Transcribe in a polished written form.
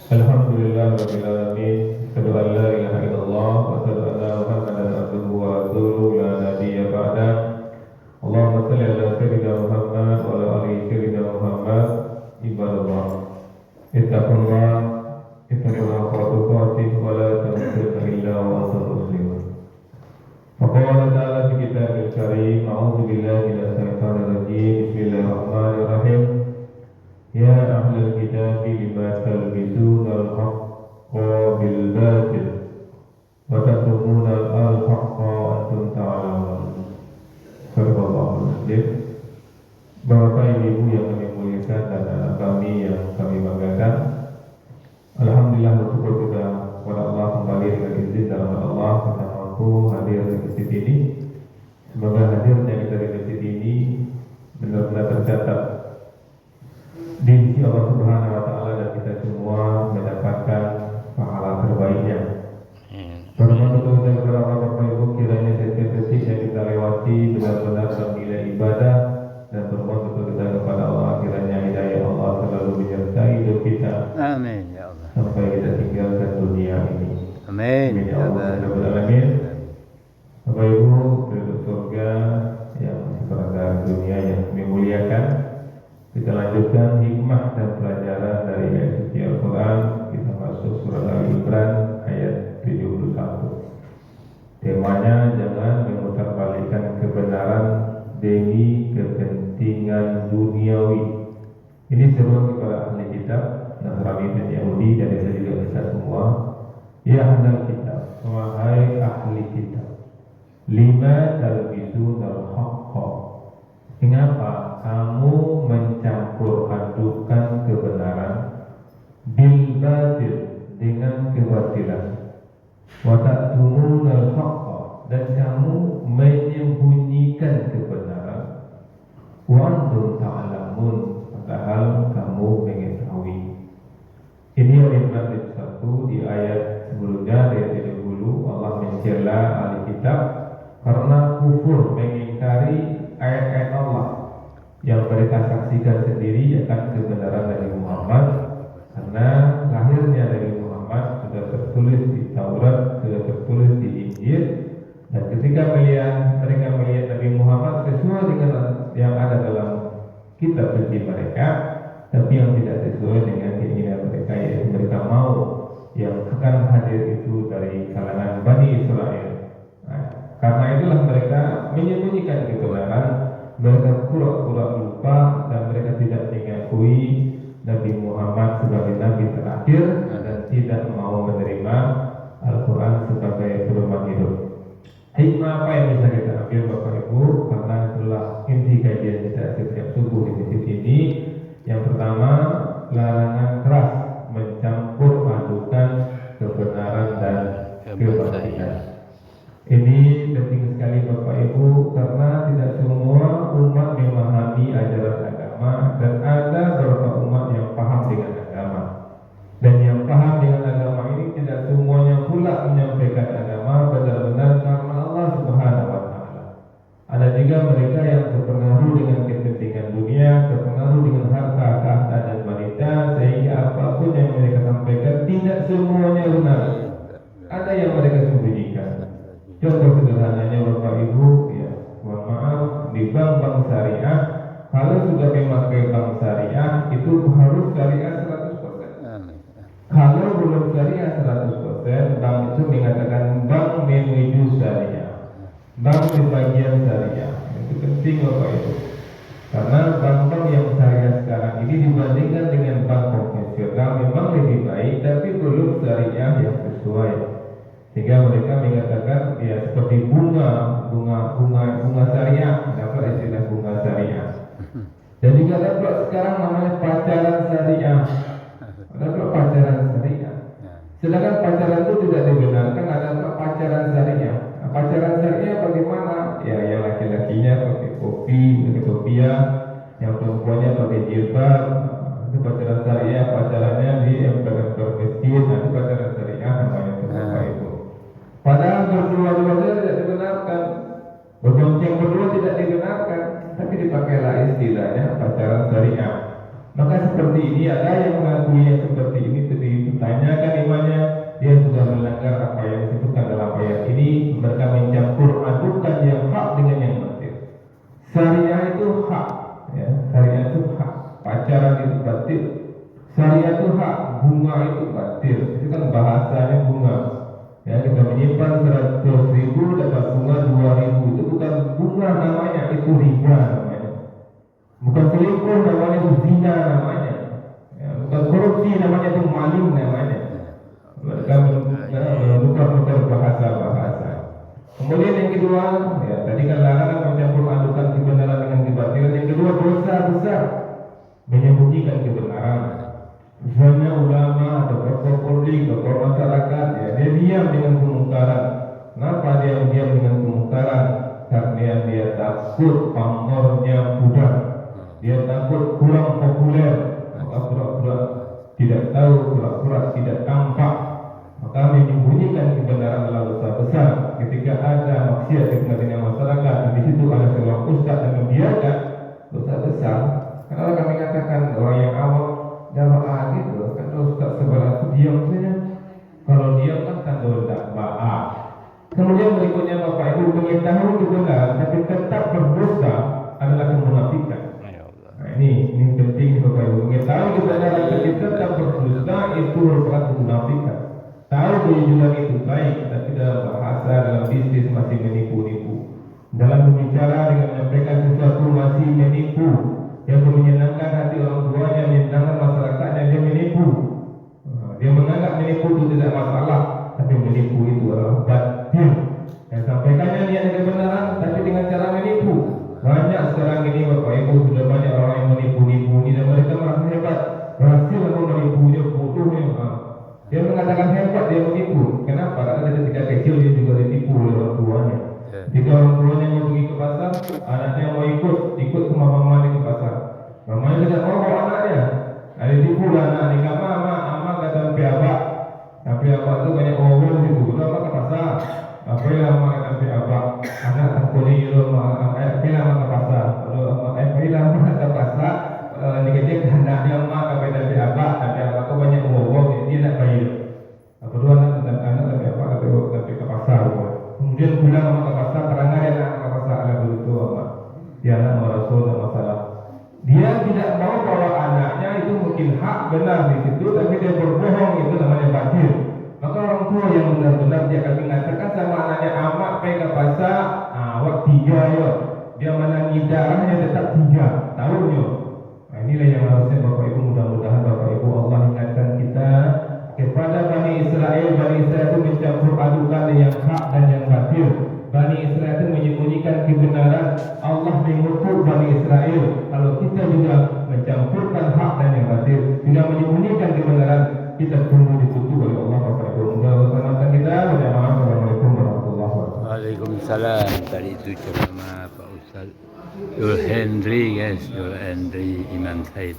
Alhamdulillahirabbil alamin. Asyhadu an la ilaha illallah wa asyhadu anna Muhammadan abduhu wa rasuluhu la nabiyya ba'da. Allahumma shalli ala sayyidina Muhammad wa ala ali sayyidina Muhammad. Ibadallah. Ittaqullah. Ittaqullah haqqa tuqatih wa la tamutunna illa wa antum muslimun. Faqala ta'ala fi kitabil karim, a'udzu billahi minash shaitanir rajim. Bismillahirrahmanirrahim. Ya ahlal kitab lima talbisuna al-haqqa bil batil wa taktumuna al-haqqa wa antum ta'lamun. Sallallahu alaihi. Bapak Ibu yang kami muliakan dan anak kami yang kami banggakan, alhamdulillah bersyukur kita kepada Allah kembali dengan izin dalam Allah kita mampu hadir di masjid ini. Semoga hadirnya kita di masjid ini benar-benar tercatat di sisi Allah Subhanahu wa taala dan kita semua mendapatkan pahala terbaiknya. Bermohon untuk kita kepada Allah Bapak Ibu, kiranya setiap detik yang kita lewati benar-benar bernilai ibadah, dan bermohon untuk kita kepada Allah kiranya hidayah Allah selalu menyertai hidup kita. Amin ya Allah. Sampai kita tinggalkan dunia ini. Amin Ya Allah. Amin. Bapak Ibu, penduduk surga yang berada di dunia yang dimuliakan, kita lanjutkan hikmah dan pelajaran dari ayat suci Al-Quran. Kita masuk surat Al-Imran ayat 71. Temanya jangan memutarbalikkan kebenaran demi kepentingan duniawi. Ini seruan kepada ahli kitab Nasrani dan Yahudi, dan kita juga bisa semua. Ya ahli kitab, wahai ahli kitab, lima talbisun al-haqqa, mengapa kamu mencampur adukan kebenaran bil batil dengan kebatilan, wa taktumuna al-haqqa, dan kamu menyembunyikan kebenaran, wa antum ta'lamun, padahal kamu mengetahui. Ini Al-Imran 1 di ayat sebelumnya, ayat 30, Allah mencela ahli kitab karena kufur, mengingkari ayat-ayat Allah yang mereka saksikan sendiri akan kebenaran dari Muhammad, karena lahirnya dari Muhammad sudah tertulis di Taurat, sudah tertulis di Injil, dan ketika mereka melihat Nabi Muhammad sesuai dengan yang ada dalam kitab suci mereka, tapi yang tidak sesuai dengan keinginan mereka, yaitu mereka mau yang akan hadir itu dari kalangan Bani Israel. Nah, karena itulah mereka menyembunyikan kebenaran, mereka pura-pura lupa, dan mereka tidak mengakui Nabi Muhammad sebagai Nabi terakhir, dan tidak mau menerima Al-Quran sebagai pedoman hidup. Hikmah apa yang bisa kita ambil Bapak Ibu? Karena itulah inti kajian kita setiap subuh di masjid ini. Yang pertama, larangan keras mencampur adukan kebenaran dan kebatilan. Ini penting sekali Bapak Ibu, karena tidak semua umat memahami ajaran agama, dan ada beberapa umat yang paham dengan agama. Dan yang paham dengan agama ini tidak semuanya pula menyampaikan agama benar-benar karena Allah Subhanahu wa taala. Ada juga mereka yang terpengaruh dengan kepentingan dunia, terpengaruh dengan harta, tahta, dan wanita, sehingga apapun yang mereka sampaikan tidak semuanya benar. Ada yang mereka sembunyikan. Contoh sederhananya Bapak Ibu, ya, mohon maaf, di bank syariah, kalau sudah memakai bank syariah itu harus syariah 100%. Kalau belum syariah 100%, bank itu mengatakan bank menuju syariah, bank sebagian syariah. Itu penting Bapak Ibu, karena bank-bank yang syariah sekarang ini dibandingkan dengan bank konvensional memang lebih baik, tapi belum syariah yang sesuai. Sehingga mereka mengatakan ya seperti bunga syariah, dapat istilah bunga syariah. Dan juga dapat sekarang namanya pacaran syariah. Dapat pacaran syariah. Sedangkan pacaran itu tidak dibenarkan, ada pacaran syariah. Nah, pacaran syariah bagaimana? Ya yang laki-lakinya pakai topiah, yang perempuannya pakai jilbab. Itu pacaran syariah. Pacarannya di emper-emper masjid. Nah, itu pacaran syariah namanya Bapak Ibu. Padahal berdua-duanya tidak dibenarkan, berbonceng berdua tidak dibenarkan, tapi dipakailah istilahnya pacaran syariah. Maka seperti ini ada yang mengakui yang seperti ini itu ditanyakan imannya, dia sudah melanggar apa yang disebutkan dalam ayat ini. Mereka mencampur adukan yang hak dengan yang batil. Syariah itu hak, ya, syariah itu hak. Pacaran itu batil. Syariah itu hak, bunga itu batil. Itu kan bahasanya bunga. Ya, kita menyimpan 100.000 dapat bunga 2.000. Itu bukan bunga namanya, itu riba namanya. Bukan selingkuh namanya, itu zina namanya. Ya, bukan korupsi namanya, itu maling namanya. Mereka menukar-nukar bahasa-bahasa. Kemudian yang kedua, ya tadi kan larangan mencampur adukan kebenaran dengan kebatilan. Yang kedua, dosa besar menyembunyikan kebenaran. Misalnya ulama atau tokoh masyarakat, ya, dia diam dengan kemungkaran. Kenapa dia diam dengan kemungkaran? Karena dia takut pamornya pudar. Dia takut kurang populer, maka pura-pura tidak tahu, pura-pura tidak tampak, maka menyembunyikan kebenaran adalah dosa besar. Ketika ada maksiat di tengah-tengah masyarakat dan di situ ada seorang ustaz yang membiarkan, dosa besar. Karena kami katakan orang yang awam dakwah gitu, kan ustaz sebelah itu diam saja. Kalau diam kan tanda dakwah. Kemudian berikutnya Bapak Ibu, mengetahui kebenaran tapi tetap berdosa adalah kemunafikan. Nah, ini penting Bapak Ibu. Mengetahui kebenaran tapi tetap berdosa itu merupakan kemunafikan. Tahu kejujuran itu baik, tapi dalam bahasa, dalam bisnis masih menipu-nipu. Dalam berbicara dengan menyampaikan sesuatu masih menipu. Yang menyenangkan hati orang tuanya, menyenangkan masyarakatnya, dia menipu. Dia menganggap menipu itu tidak masalah, tapi menipu itu adalah batil. Yang sampaikannya niat kebenaran, tapi dengan cara menipu. Banyak sekarang ini Bapak Ibu, sudah banyak orang yang menipu-nipu ini dan mereka merasa hebat, berhasil menipu, dia bodohnya. Dia mengatakan hebat, dia menipu. Kenapa? Karena ketika kecil dia juga ditipu oleh orang tuanya. Jika orang tuanya mau pergi ke pasar, anaknya mau ikut ke mamanya ke pasar. Mamanya tidak mau bawa anaknya. Ada tipu lah anak ni, ama kata sampai abak. Sampai abak tu banyak orang situ. Lalu ama ke pasar. Apa yang ama kata sampai abak? Anak aku ni bila ama ke pasar. Bila ama ke pasar, dikejek anaknya ama kata sampai abak. Sampai abak tu banyak orang, dia nak bayar. Kedua anak sampai abak sampai ke pasar. Kemudian pulang ama ke pasar, terangkan dia nak ke pasar. Ala begitu ama. Dia anak merasul dan masalah. Dia tidak mau bahwa anaknya itu mungkin hak benar di situ, tapi dia berbohong, itu namanya batil. Maka orang tua yang benar-benar dia akan mengatakan sama anaknya, amak pergi ke pasar, awak 3 ya. Dia menangi darahnya tetap 3 tahun ya. Nah, inilah yang harusnya Bapak Ibu, mudah-mudahan Bapak Ibu Allah ingatkan kita kepada Bani Israel. Bani Israel itu mencampur adukan yang hak dan yang batil. Bani Israel itu menyembunyikan kebenaran. Allah mengutuk Bani Israel. Kalau kita juga mencampurkan hak dan yang batil, juga menyembunyikan kebenaran, kita tunggu ditutup oleh Allah Bapak Ibu. Mudah-mudahan kita. Assalamualaikum warahmatullahi wabarakatuh. Waalaikumsalam. Tadi itu ceramah Pak Ustaz Yul Hendri, guys, Yul Hendri Iman Said.